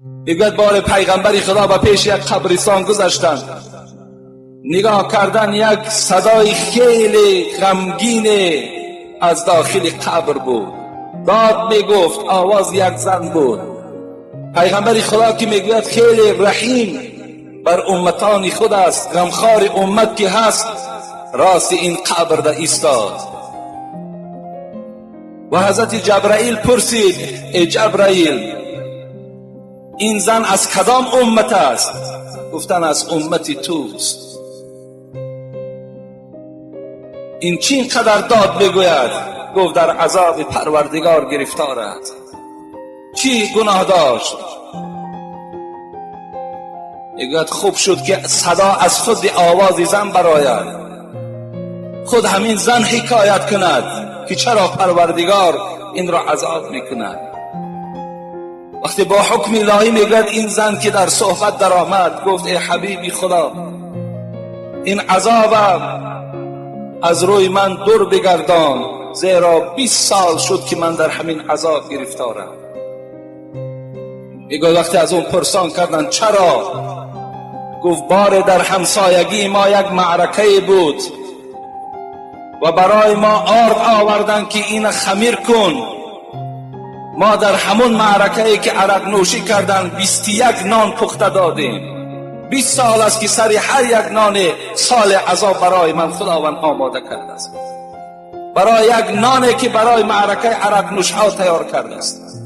میگوید بار پیغمبری خدا به پیش یک قبرستان گذشتند، نگاه کردن یک صدای خیلی غمگین از داخل قبر بود، داد میگفت، آواز یک زن بود. پیغمبر خدا که میگوید خیلی رحیم بر امتان خود است، غمخوار امت که هست، راست این قبر در ایستاد و حضرت جبرائیل پرسید: ای جبرائیل، این زن از کدام امت است؟ گفتن از امت توست. این چین قدر داد بگوید؟ گفت در عذاب پروردگار گرفتار است. چی گناه داشت؟ میگوید خوب شد که صدا از خود آواز زن برآید، خود همین زن حکایت کند که چرا پروردگار این را عذاب میکند. وقتی با حکم الهی میگوید این زن که در صحبت در آمد، گفت ای حبیبی خدا، این عذابم از روی من دور بگردان، زیرا 20 سال شد که من در همین عذاب گرفتارم. میگوید وقتی از اون پرسان کردن چرا؟ گفت بار در همسایگی ما یک معرکه بود و برای ما آرد آوردن که این خمیر کن. ما در همون معرکه که عرق نوشی کردن 21 نان پخته دادیم. 20 سال است که سر هر یک نان سال عذاب برای من خداوند آماده کرده است، برای یک نانی که برای معرکه عرق نوش ها تیار کرده است.